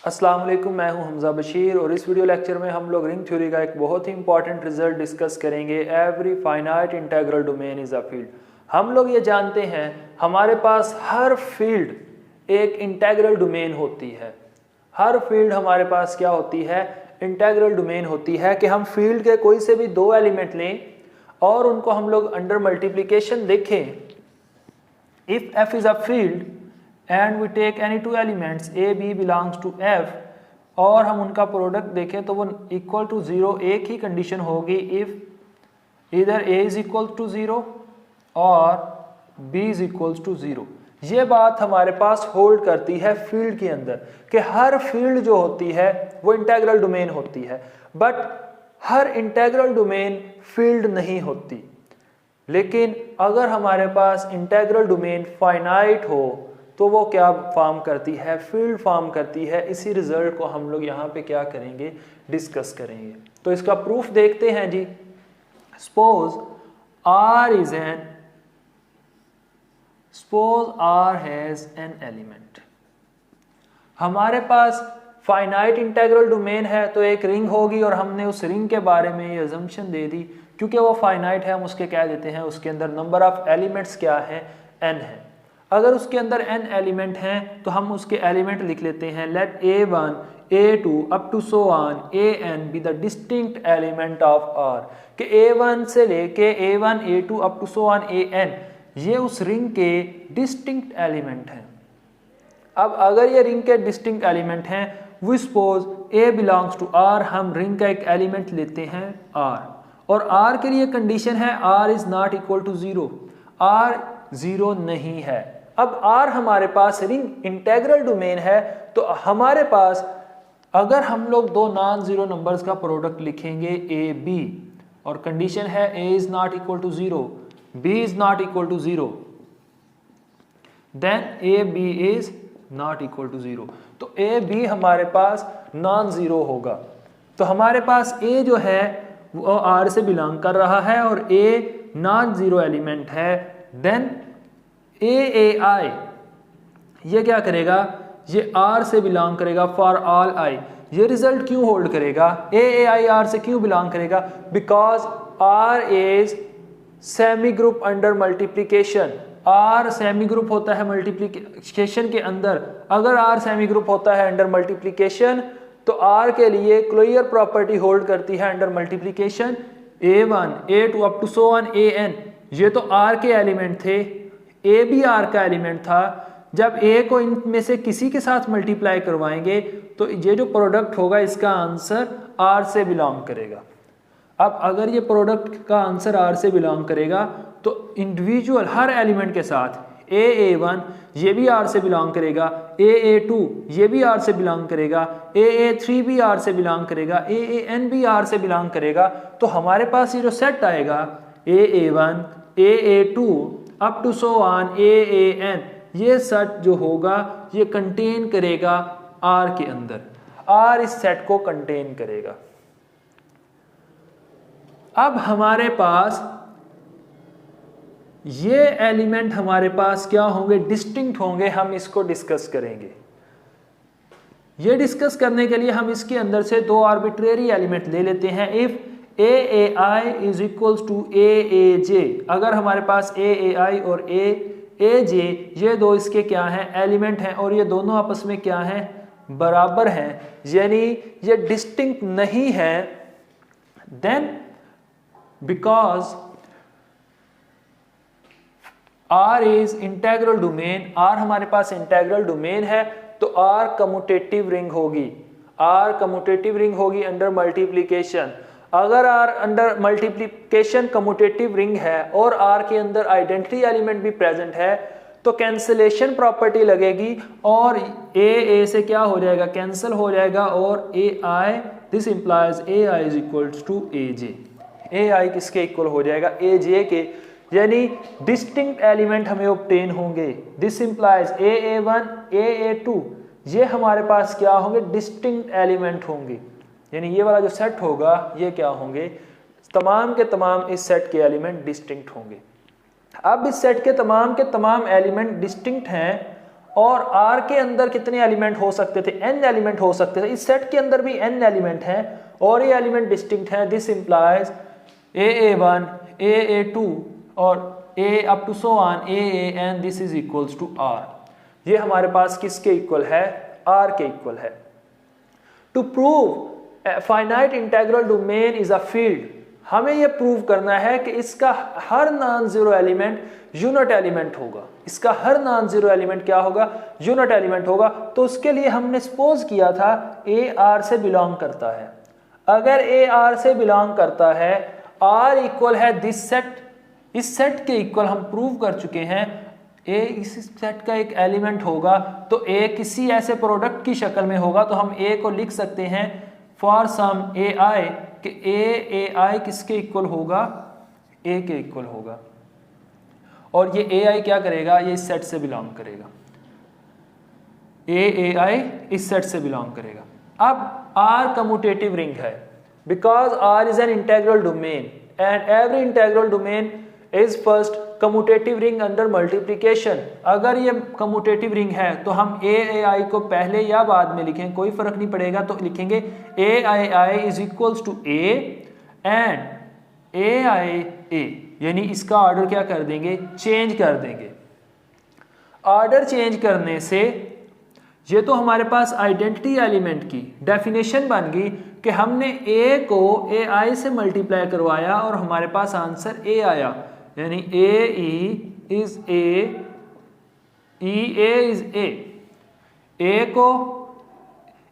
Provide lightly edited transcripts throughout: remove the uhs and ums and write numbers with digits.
अस्सलाम वालेकुम, मैं हूं हमजा बशीर और इस वीडियो लेक्चर में हम लोग रिंग थ्योरी का एक बहुत ही इंपॉर्टेंट रिजल्ट डिस्कस करेंगे। Every finite integral domain is a field. हम लोग ये जानते हैं हमारे पास हर फील्ड एक इंटीग्रल डोमेन होती है। हर फील्ड हमारे पास क्या होती है? इंटीग्रल डोमेन होती है कि हम फील्ड के कोई से भी दो एलिमेंट लें और उनको हम लोग अंडर मल्टीप्लिकेशन देखें। If f is a field and we take any two elements a b belongs to f और हम उनका प्रोडक्ट देखें तो वो इक्वल टू 0, एक ही कंडीशन होगी इफ इधर a इज इक्वल टू 0 और b इज इक्वल टू 0। ये बात हमारे पास होल्ड करती है फील्ड के अंदर कि हर फील्ड जो होती है वो इंटीग्रल डोमेन होती है, but her integral domain field नहीं होती। लेकिन अगर हमारे पास इंटीग्रल डोमेन फाइनाइट हो तो वो क्या फॉर्म करती है? फील्ड फॉर्म करती है। इसी रिजल्ट को हम लोग यहाँ पे क्या करेंगे? डिस्कस करेंगे। तो इसका प्रूफ देखते हैं जी। Suppose R has an element. हमारे पास फाइनाइट इंटीग्रल डोमेन है तो एक रिंग होगी और हमने उस रिंग के बारे में ये अजम्पशन दे दी क्योंकि वो फाइनाइट है, हम उसके कह देते हैं उसके अंदर नंबर ऑफ एलिमेंट्स क्या है? n है। अगर उसके अंदर n एलिमेंट हैं तो हम उसके एलिमेंट लिख लेते हैं। Let a1 a2 up to so on an be the distinct element of R कि a1 से लेके a1 a2 up to so on an ये उस रिंग के डिस्टिंक्ट एलिमेंट हैं। अब अगर ये रिंग के डिस्टिंक्ट एलिमेंट हैं, we suppose a belongs to R, हम रिंग का एक एलिमेंट लेते हैं R और R के लिए कंडीशन है R is not equal to 0, R 0 नहीं है। अब R हमारे पास रिंग इंटीग्रल डोमेन है तो हमारे पास अगर हम लोग दो नॉन जीरो नंबर्स का प्रोडक्ट लिखेंगे a b और कंडीशन है a is not equal to 0, b is not equal to 0, then a b is not equal to 0, तो a b हमारे पास नॉन जीरो होगा। तो हमारे पास a जो है वो R से बिलोंग कर रहा है और a नॉन जीरो एलिमेंट है। देन ai ये क्या करेगा? ये R से बिलोंग करेगा फॉर ऑल i। ये रिजल्ट क्यों होल्ड करेगा? ai R से क्यों बिलोंग करेगा? Because R is semi group under multiplication. R semi group होता है मल्टीप्लीकेशन के अंदर। अगर R सेमी ग्रुप होता है अंडर मल्टीप्लीकेशन तो R के लिए क्लोजर प्रॉपर्टी होल्ड करती है under multiplication. a1 a2 up to so on an ये तो R के एलिमेंट थे, a भी R का एलिमेंट था। जब a को इनमें से किसी के साथ मल्टीप्लाई करवाएंगे तो ये जो प्रोडक्ट होगा इसका आंसर R से बिलोंग करेगा। अब अगर ये प्रोडक्ट का आंसर R से बिलोंग करेगा तो इंडिविजुअल हर एलिमेंट के साथ a1 ये भी R से बिलोंग करेगा, a2 ये भी R से बिलोंग करेगा, a3 भी R से बिलोंग करेगा, an भी R से बिलोंग करेगा। तो हमारे पास ये जो सेट आएगा a1 a2 up to so on an ये सेट जो होगा ये कंटेन करेगा R के अंदर। R इस सेट को कंटेन करेगा। अब हमारे पास ये एलिमेंट हमारे पास क्या होंगे? डिस्टिंक्ट होंगे। हम इसको डिस्कस करेंगे। ये डिस्कस करने के लिए हम इसके अंदर से दो आर्बिट्रेरी एलिमेंट ले लेते हैं। If aai is equals to aaj, अगर हमारे पास aai और aaj ये दो इसके क्या हैं? एलिमेंट हैं और ये दोनों आपस में क्या हैं? बराबर हैं, यानी ये डिस्टिंक्ट नहीं है। Then because R is integral domain, R हमारे पास इंटीग्रल डोमेन है तो R कम्यूटेटिव रिंग होगी। R कम्यूटेटिव रिंग होगी अंडर मल्टीप्लिकेशन। अगर R under multiplication commutative ring है और R के अंदर आइडेंटिटी एलिमेंट भी प्रेजेंट है तो कैंसिलेशन प्रॉपर्टी लगेगी और a से क्या हो जाएगा? कैंसिल हो जाएगा और ai this implies ai is equal to aj। ai किसके इक्वल हो जाएगा? aj के, यानी डिस्टिंक्ट एलिमेंट हमें ऑब्टेन होंगे। दिस इंप्लाइज a1 a2 ये हमारे पास क्या होंगे? डिस्टिंक्ट एलिमेंट होंगे, यानी ये वाला जो सेट होगा ये क्या होंगे? तमाम के तमाम इस सेट के एलिमेंट डिस्टिंक्ट होंगे। अब इस सेट के तमाम एलिमेंट डिस्टिंक्ट हैं और R के अंदर कितने एलिमेंट हो सकते थे, n एलिमेंट हो सकते थे। इस सेट के अंदर भी n एलिमेंट हैं और ये एलिमेंट डिस्टिंक्ट है। दिस इंप्लाइज AA1 AA2 और A up to so on AAN this is equals to R। ये हमारे पास किसके इक्वल है, R के इक्वल है। To prove finite integral domain is a field, हमें यह प्रूव करना है कि इसका हर non zero element unit element होगा। इसका हर नॉन जीरो एलिमेंट क्या होगा, यूनिट एलिमेंट होगा। तो उसके लिए हमने सपोज किया था ए आर से बिलोंग करता है। अगर ए आर से बिलोंग करता है, आर इक्वल है दिस सेट, इस सेट के इक्वल हम प्रूव कर चुके हैं। ए इस सेट का एक एलिमेंट होगा तो ए किसी ऐसे प्रोडक्ट की शक्ल में होगा, तो हम ए को लिख सकते हैं फॉर सम ए आई कि ए आई किसके इक्वल होगा, ए के इक्वल होगा। और ये ए आई क्या करेगा, ये इस सेट से बिलोंग करेगा। ए आई इस सेट से बिलोंग करेगा। अब आर कम्यूटेटिव रिंग है because R is an integral domain and every integral domain is first commutative ring under multiplication. अगर ये कम्यूटेटिव रिंग है तो हम ए आई को पहले या बाद में लिखें, कोई फर्क नहीं पड़ेगा, तो लिखेंगे a i is equals to a and a i a, यानी इसका ऑर्डर क्या कर देंगे, चेंज कर देंगे। ऑर्डर चेंज करने से ये तो हमारे पास आइडेंटिटी एलिमेंट की डेफिनेशन बन गई कि हमने ए को ए आई से मल्टीप्लाई करवाया और हमारे पास आंसर ए आया, यानी ए E is a, E A is a. ए को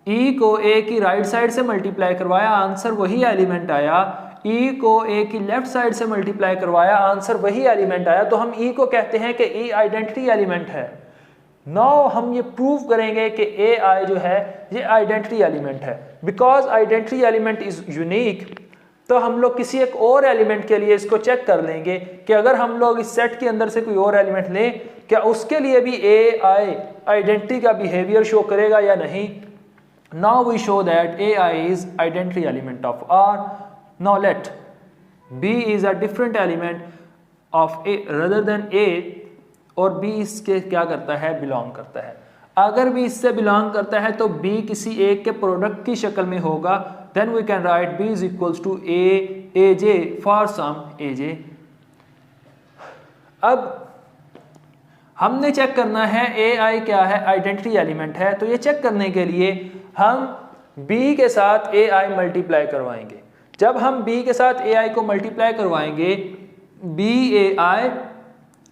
ई को ए की राइट साइड से मल्टीप्लाई करवाया, आंसर वही एलिमेंट आया। ई को ए की लेफ्ट साइड से मल्टीप्लाई करवाया, आंसर वही एलिमेंट आया। तो हम ई को कहते हैं कि ई आइडेंटिटी एलिमेंट है। नाउ हम ये प्रूव करेंगे कि ए आई जो है ये आइडेंटिटी एलिमेंट है। Because identity element is unique, तो हम लोग किसी एक और एलिमेंट के लिए इसको चेक कर लेंगे कि अगर हम लोग इस सेट के अंदर से कोई और एलिमेंट लें, क्या उसके लिए भी ए आई आइडेंटिटी का बिहेवियर शो करेगा या नहीं। Now we show that a i is identity element of R. Now let b is a different element of a rather than a, और बी इसके क्या करता है, बिलोंग करता है। अगर बी इससे बिलोंग करता है तो बी किसी एक के प्रोडक्ट की शक्ल में होगा। Then we can write b is equals to a j for some a j. अब हमने चेक करना है ए आई क्या है, आइडेंटिटी एलिमेंट है। तो ये चेक करने के लिए हम बी के साथ ए आई मल्टीप्लाई करवाएंगे। जब हम बी के साथ ए आई को मल्टीप्लाई करवाएंगे, b a i,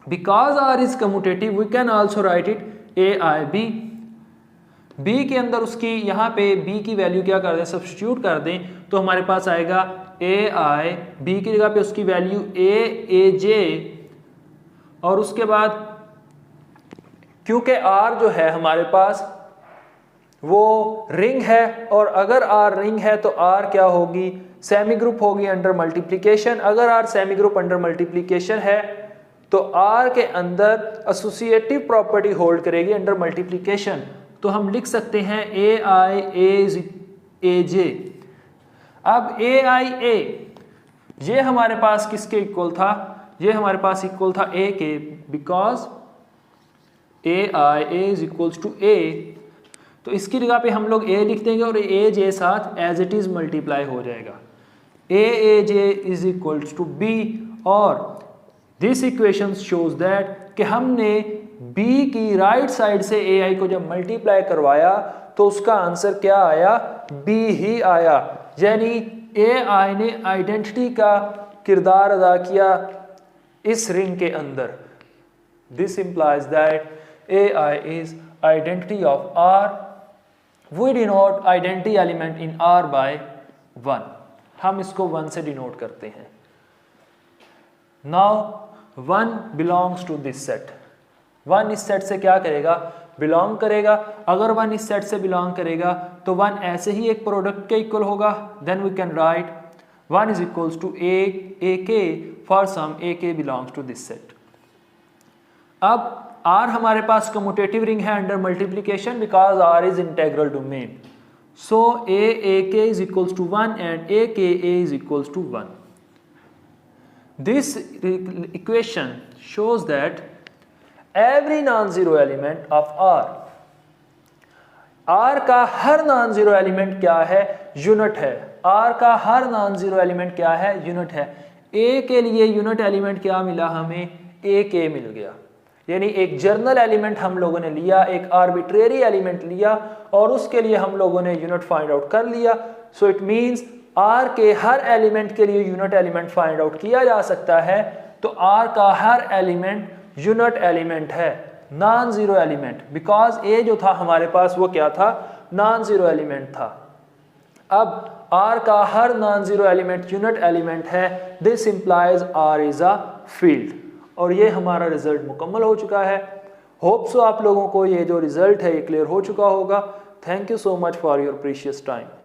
because R is commutative we can also write it a i b. B के अंदर उसकी यहाँ पे बी की वैल्यू क्या कर दें, सब्स्टिट्यूट कर दें, तो हमारे पास आएगा ए आई, बी की जगह पे उसकी वैल्यू ए जे, और उसके बाद क्योंकि आर जो है हमारे पास वो रिंग है, और अगर आर रिंग है तो आर क्या होगी, सेमी ग्रुप होगी अंडर मल्टीप्लिकेशन। अगर R semi group under multiplication है तो आर के अंदर एसोसिएटिव प्रॉपर्टी होल्ड करेगी अंडर मल्टीप्लिकेशन। तो हम लिख सकते हैं ए आई ए जे। अब ए आई ए ये हमारे पास किसके इक्वल था, ये हमारे पास इक्वल था a k, because a i a is equals to a. तो इसकी जगह पे हम लोग ए लिख देंगे और ए जे साथ एज इट इज मल्टीप्लाई हो जाएगा। ए जे इज इक्वल्स टू बी, और दिस इक्वेशन शोज दैट कि हमने b की राइट साइड से ए आई को जब मल्टीप्लाई करवाया तो उसका आंसर क्या आया, b ही आया। यानी ए आई ने आइडेंटिटी का किरदार अदा किया इस रिंग के अंदर। This implies that a i is identity of R. We denote identity element in R by 1। हम इसको 1 से डिनोट करते हैं। Now 1 belongs to this set. 1 इस सेट से क्या करेगा, बिलोंग करेगा। अगर 1 इस सेट से बिलोंग करेगा तो 1 ऐसे ही एक प्रोडक्ट के इक्वल होगा। Then we can write 1 is equals to a k for some a k belongs to this set. अब R हमारे पास कम्यूटेटिव रिंग है under multiplication because R is integral domain. So a k is equals to 1 and a k is equals to 1। This equation shows that every non zero element of R, R का हर non zero element क्या है, unit है। Are का हर non zero element क्या है, unit है। ए के लिए यूनिट एलिमेंट क्या मिला हमें, ए के मिल गया। यानी एक जर्नल एलिमेंट हम लोगों ने लिया, एक आर्बिट्रेरी एलिमेंट लिया और उसके लिए हम लोगों ने यूनिट फाइंड आउट कर लिया। सो इट मींस आर के हर एलिमेंट के लिए यूनिट एलिमेंट फाइंड आउट किया जा सकता है। तो आर का हर एलिमेंट यूनिट एलिमेंट है, नॉन जीरो एलिमेंट, बिकॉज ए जो था हमारे पास वो क्या था, नॉन जीरो एलिमेंट था। अब आर का हर non zero element unit element है, this implies R is a field. और ये हमारा रिजल्ट मुकम्मल हो चुका है। होप सो आप लोगों को ये जो रिजल्ट है ये क्लियर हो चुका होगा। Thank you so much for your precious time.